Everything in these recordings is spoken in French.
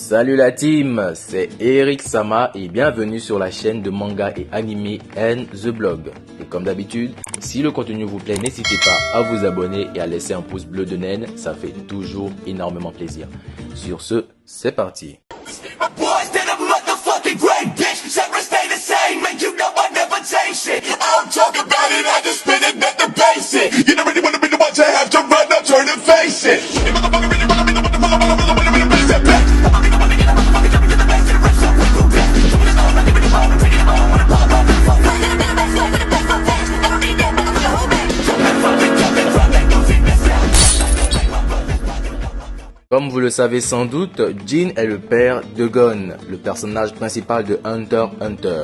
Salut la team, c'est Eric Sama et bienvenue sur la chaîne de manga et animé N The Blog. Et comme d'habitude, si le contenu vous plaît, n'hésitez pas à vous abonner et à laisser un pouce bleu de naine, ça fait toujours énormément plaisir. Sur ce, c'est parti. Comme vous le savez sans doute, Jin est le père de Gon, le personnage principal de Hunter x Hunter.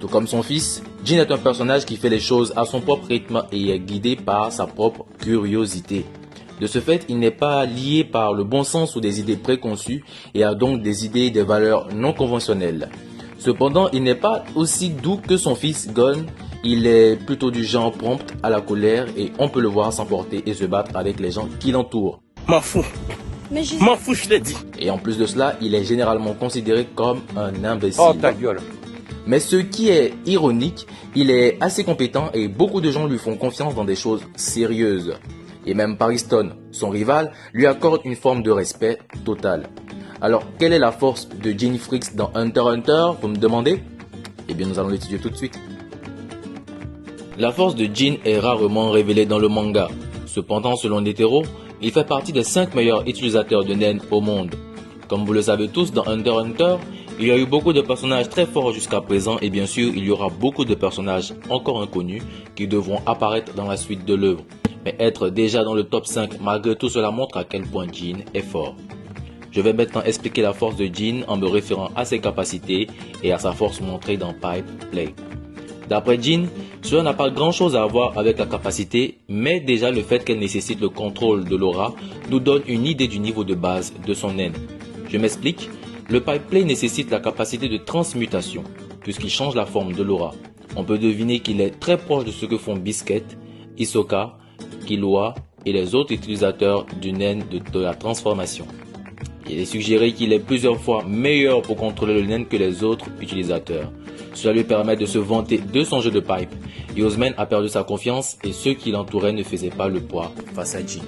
Tout comme son fils, Jin est un personnage qui fait les choses à son propre rythme et est guidé par sa propre curiosité. De ce fait, il n'est pas lié par le bon sens ou des idées préconçues et a donc des idées et des valeurs non conventionnelles. Cependant, il n'est pas aussi doux que son fils Gon, il est plutôt du genre prompt à la colère et on peut le voir s'emporter et se battre avec les gens qui l'entourent. M'en fous. M'en fous, je l'ai dit. Et en plus de cela, il est généralement considéré comme un imbécile. Oh ta gueule. Mais ce qui est ironique, il est assez compétent et beaucoup de gens lui font confiance dans des choses sérieuses. Et même Pariston, son rival, lui accorde une forme de respect total. Alors, quelle est la force de Jin Freaks dans Hunter x Hunter, vous me demandez? Eh bien, nous allons l'étudier tout de suite. La force de Jin est rarement révélée dans le manga. Cependant, selon Netero, il fait partie des 5 meilleurs utilisateurs de Nen au monde. Comme vous le savez tous, dans Hunter x Hunter, il y a eu beaucoup de personnages très forts jusqu'à présent et bien sûr, il y aura beaucoup de personnages encore inconnus qui devront apparaître dans la suite de l'œuvre. Mais être déjà dans le top 5 malgré tout cela montre à quel point Jin est fort. Je vais maintenant expliquer la force de Jin en me référant à ses capacités et à sa force montrée dans Pipe Play. D'après Jin, cela n'a pas grand chose à voir avec la capacité, mais déjà le fait qu'elle nécessite le contrôle de l'aura nous donne une idée du niveau de base de son naine. Je m'explique, le Pipe Play nécessite la capacité de transmutation, puisqu'il change la forme de l'aura. On peut deviner qu'il est très proche de ce que font Biscuit, Hisoka, Killua et les autres utilisateurs du naine de la transformation. Il est suggéré qu'il est plusieurs fois meilleur pour contrôler le naine que les autres utilisateurs. Cela lui permet de se vanter de son jeu de pipe. Yosman a perdu sa confiance et ceux qui l'entouraient ne faisaient pas le poids face à Jin.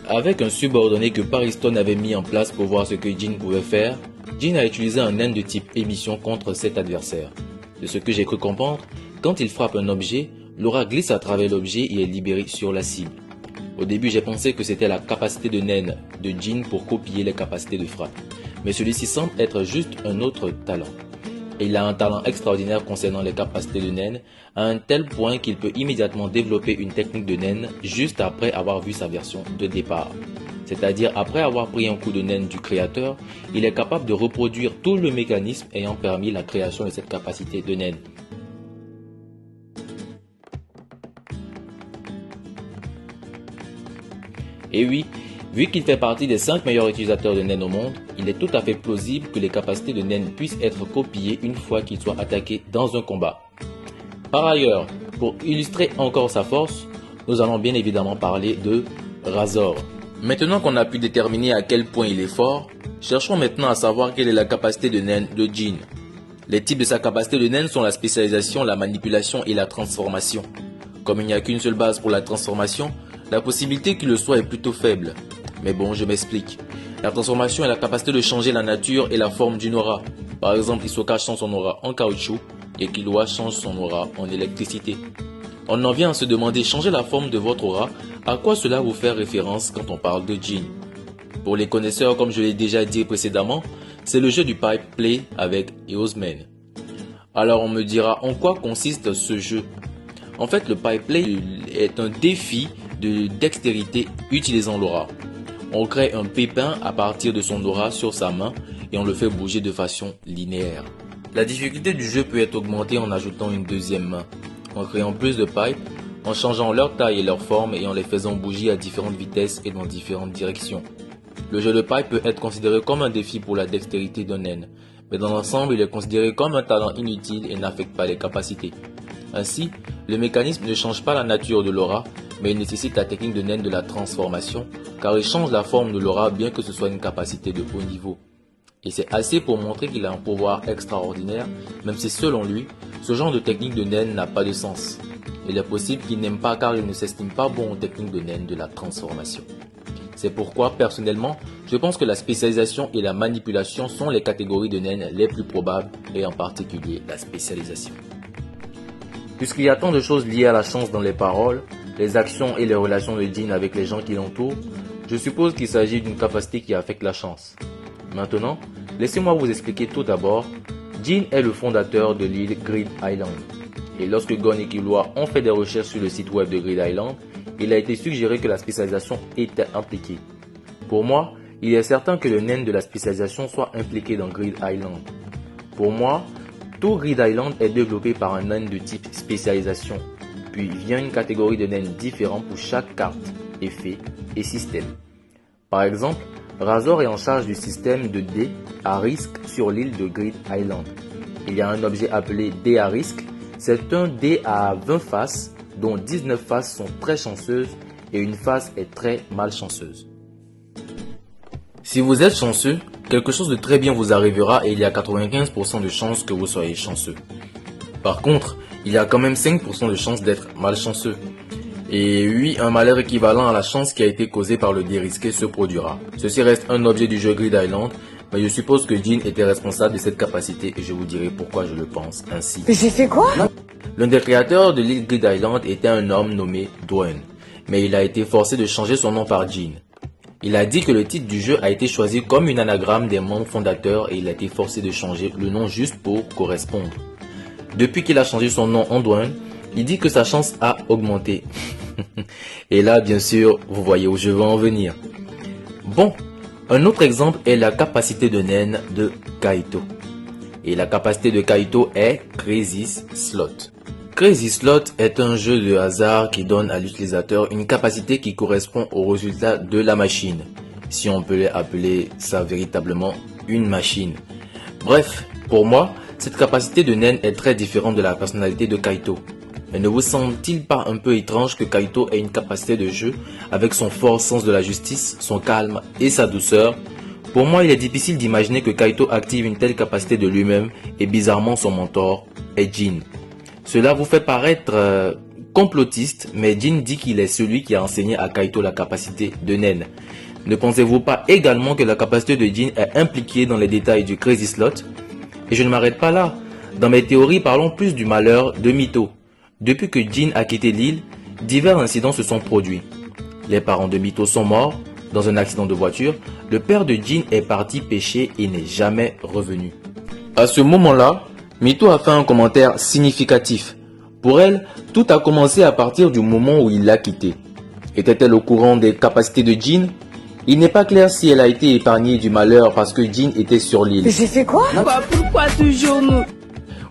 Avec un subordonné que Pariston avait mis en place pour voir ce que Jin pouvait faire, Jin a utilisé un naine de type émission contre cet adversaire. De ce que j'ai cru comprendre, quand il frappe un objet, l'aura glisse à travers l'objet et est libérée sur la cible. Au début, j'ai pensé que c'était la capacité de naine de Jin pour copier les capacités de frappe. Mais celui-ci semble être juste un autre talent. Et il a un talent extraordinaire concernant les capacités de naine, à un tel point qu'il peut immédiatement développer une technique de naine juste après avoir vu sa version de départ. C'est-à-dire après avoir pris un coup de naine du créateur, il est capable de reproduire tout le mécanisme ayant permis la création de cette capacité de naine. Et oui, vu qu'il fait partie des 5 meilleurs utilisateurs de Nen au monde, il est tout à fait plausible que les capacités de Nen puissent être copiées une fois qu'il soit attaqué dans un combat. Par ailleurs, pour illustrer encore sa force, nous allons bien évidemment parler de Razor. Maintenant qu'on a pu déterminer à quel point il est fort, cherchons maintenant à savoir quelle est la capacité de Nen de Jin. Les types de sa capacité de Nen sont la spécialisation, la manipulation et la transformation. Comme il n'y a qu'une seule base pour la transformation, la possibilité qu'il le soit est plutôt faible. Mais bon, je m'explique. La transformation est la capacité de changer la nature et la forme d'une aura. Par exemple, Hisoka change son aura en caoutchouc et Killua change son aura en électricité. On en vient à se demander, changer la forme de votre aura, à quoi cela vous fait référence quand on parle de Jin? Pour les connaisseurs, comme je l'ai déjà dit précédemment, c'est le jeu du Pipe Play avec Yosman. Alors on me dira en quoi consiste ce jeu? En fait, le Pipe Play est un défi de dextérité utilisant l'aura. On crée un pépin à partir de son aura sur sa main et on le fait bouger de façon linéaire. La difficulté du jeu peut être augmentée en ajoutant une deuxième main, en créant plus de pipes, en changeant leur taille et leur forme et en les faisant bouger à différentes vitesses et dans différentes directions. Le jeu de pipe peut être considéré comme un défi pour la dextérité d'un naine, mais dans l'ensemble il est considéré comme un talent inutile et n'affecte pas les capacités. Ainsi, le mécanisme ne change pas la nature de l'aura, mais il nécessite la technique de naine de la transformation, car il change la forme de l'aura bien que ce soit une capacité de haut niveau. Et c'est assez pour montrer qu'il a un pouvoir extraordinaire, même si selon lui, ce genre de technique de naine n'a pas de sens. Il est possible qu'il n'aime pas car il ne s'estime pas bon aux techniques de naine de la transformation. C'est pourquoi, personnellement, je pense que la spécialisation et la manipulation sont les catégories de naine les plus probables, et en particulier la spécialisation. Puisqu'il y a tant de choses liées à la chance dans les paroles, les actions et les relations de Jin avec les gens qui l'entourent, je suppose qu'il s'agit d'une capacité qui affecte la chance. Maintenant, laissez-moi vous expliquer tout d'abord. Jin est le fondateur de l'île Grid Island. Et lorsque Gon et Killua ont fait des recherches sur le site web de Grid Island, il a été suggéré que la spécialisation était impliquée. Pour moi, il est certain que le naine de la spécialisation soit impliqué dans Grid Island. Pour moi, tout Grid Island est développé par un naine de type spécialisation, puis vient une catégorie de naines différents pour chaque carte, effet et système. Par exemple, Razor est en charge du système de dés à risque sur l'île de Grid Island. Il y a un objet appelé dé à risque, c'est un dé à 20 faces, dont 19 faces sont très chanceuses et une face est très malchanceuse. Si vous êtes chanceux, quelque chose de très bien vous arrivera et il y a 95% de chances que vous soyez chanceux. Par contre, il y a quand même 5% de chances d'être malchanceux. Et oui, un malheur équivalent à la chance qui a été causée par le dé risqué se produira. Ceci reste un objet du jeu Grid Island, mais je suppose que Jin était responsable de cette capacité et je vous dirai pourquoi je le pense ainsi. Mais j'ai fait quoi? L'un des créateurs de l'île Grid Island était un homme nommé Dwayne, mais il a été forcé de changer son nom par Jin. Il a dit que le titre du jeu a été choisi comme une anagramme des membres fondateurs et il a été forcé de changer le nom juste pour correspondre. Depuis qu'il a changé son nom en Dwayne, il dit que sa chance a augmenté. Et là, bien sûr, vous voyez où je veux en venir. Bon, un autre exemple est la capacité de naine de Kaito. Et la capacité de Kaito est Crazy Slot. Crazy Slot est un jeu de hasard qui donne à l'utilisateur une capacité qui correspond au résultat de la machine, si on peut appeler ça véritablement une machine. Bref, pour moi, cette capacité de naine est très différente de la personnalité de Kaito. Mais ne vous semble-t-il pas un peu étrange que Kaito ait une capacité de jeu avec son fort sens de la justice, son calme et sa douceur? Pour moi, il est difficile d'imaginer que Kaito active une telle capacité de lui-même et bizarrement son mentor est Jin. Cela vous fait paraître complotiste, mais Jin dit qu'il est celui qui a enseigné à Kaito la capacité de naine. Ne pensez-vous pas également que la capacité de Jin est impliquée dans les détails du Crazy Slot? Et je ne m'arrête pas là. Dans mes théories, parlons plus du malheur de Mito. Depuis que Jin a quitté l'île, divers incidents se sont produits. Les parents de Mito sont morts dans un accident de voiture. Le père de Jin est parti pêcher et n'est jamais revenu. À ce moment-là, Mito a fait un commentaire significatif. Pour elle, tout a commencé à partir du moment où il l'a quitté. Était-elle au courant des capacités de Jin? Il n'est pas clair si elle a été épargnée du malheur parce que Jin était sur l'île. Mais j'ai fait quoi? Pourquoi toujours nous?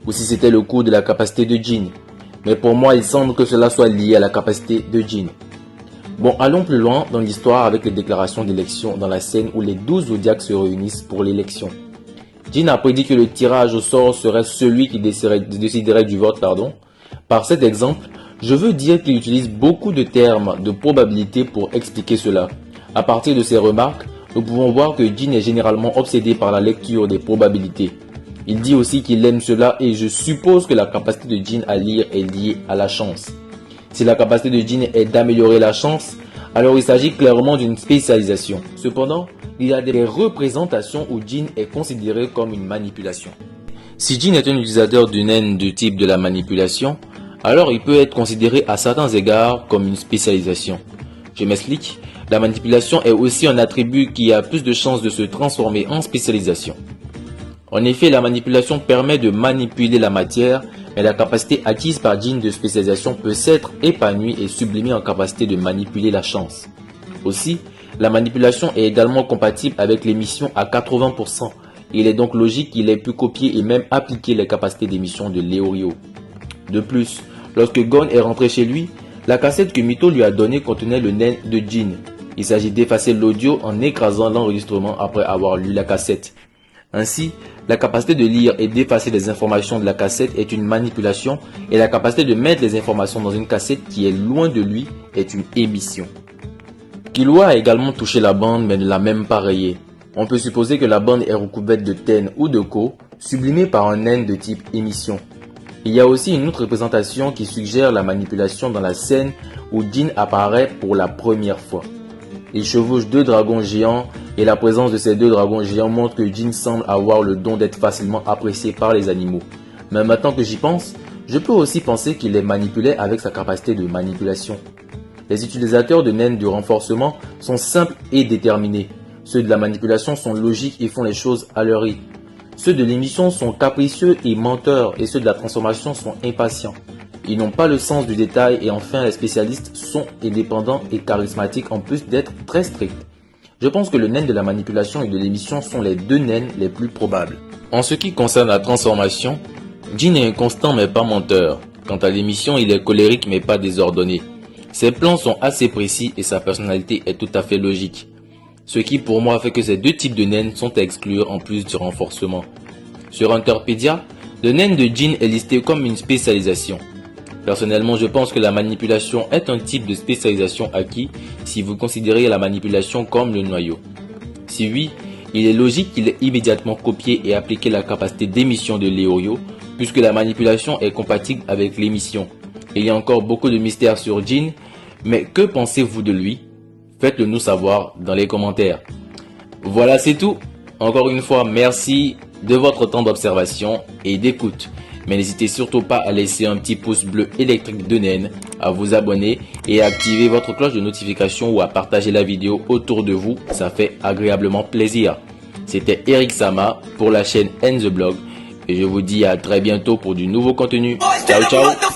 Ou si c'était le coup de la capacité de Jin. Mais pour moi, il semble que cela soit lié à la capacité de Jin. Bon, allons plus loin dans l'histoire avec les déclarations d'élection dans la scène où les 12 zodiacs se réunissent pour l'élection. Jin a prédit que le tirage au sort serait celui qui déciderait du vote. Par cet exemple, je veux dire qu'il utilise beaucoup de termes de probabilité pour expliquer cela. À partir de ces remarques, nous pouvons voir que Jin est généralement obsédé par la lecture des probabilités. Il dit aussi qu'il aime cela et je suppose que la capacité de Jin à lire est liée à la chance. Si la capacité de Jin est d'améliorer la chance, alors il s'agit clairement d'une spécialisation. Cependant, il y a des représentations où Jin est considéré comme une manipulation. Si Jin est un utilisateur d'une naine de type de la manipulation, alors il peut être considéré à certains égards comme une spécialisation. Je m'explique, la manipulation est aussi un attribut qui a plus de chances de se transformer en spécialisation. En effet, la manipulation permet de manipuler la matière, mais la capacité acquise par Jin de spécialisation peut s'être épanouie et sublimée en capacité de manipuler la chance. Aussi, la manipulation est également compatible avec l'émission à 80%. Il est donc logique qu'il ait pu copier et même appliquer les capacités d'émission de Leorio. De plus, lorsque Gon est rentré chez lui, la cassette que Mito lui a donnée contenait le naine de Jin. Il s'agit d'effacer l'audio en écrasant l'enregistrement après avoir lu la cassette. Ainsi, la capacité de lire et d'effacer les informations de la cassette est une manipulation et la capacité de mettre les informations dans une cassette qui est loin de lui est une émission. Killua a également touché la bande mais ne l'a même pas rayée. On peut supposer que la bande est recouverte de ten ou de ko, sublimée par un naine de type émission. Il y a aussi une autre représentation qui suggère la manipulation dans la scène où Jin apparaît pour la première fois. Il chevauche 2 dragons géants et la présence de ces 2 dragons géants montre que Jin semble avoir le don d'être facilement apprécié par les animaux. Mais maintenant que j'y pense, je peux aussi penser qu'il les manipulait avec sa capacité de manipulation. Les utilisateurs de naines de renforcement sont simples et déterminés. Ceux de la manipulation sont logiques et font les choses à leur rythme. Ceux de l'émission sont capricieux et menteurs et ceux de la transformation sont impatients. Ils n'ont pas le sens du détail et enfin les spécialistes sont indépendants et charismatiques en plus d'être très stricts. Je pense que le naine de la manipulation et de l'émission sont les 2 naines les plus probables. En ce qui concerne la transformation, Jin est inconstant mais pas menteur. Quant à l'émission, il est colérique mais pas désordonné. Ses plans sont assez précis et sa personnalité est tout à fait logique. Ce qui pour moi fait que ces 2 types de naines sont à exclure en plus du renforcement. Sur Hunterpedia, le naine de Jin est listé comme une spécialisation. Personnellement, je pense que la manipulation est un type de spécialisation acquis si vous considérez la manipulation comme le noyau. Si oui, il est logique qu'il ait immédiatement copié et appliqué la capacité d'émission de Leorio, puisque la manipulation est compatible avec l'émission. Il y a encore beaucoup de mystères sur Jin, mais que pensez-vous de lui? Faites-le nous savoir dans les commentaires. Voilà, c'est tout. Encore une fois, merci de votre temps d'observation et d'écoute. Mais n'hésitez surtout pas à laisser un petit pouce bleu électrique de naine, à vous abonner et à activer votre cloche de notification ou à partager la vidéo autour de vous, ça fait agréablement plaisir. C'était Eric Sama pour la chaîne The Blog et je vous dis à très bientôt pour du nouveau contenu. Ciao ciao.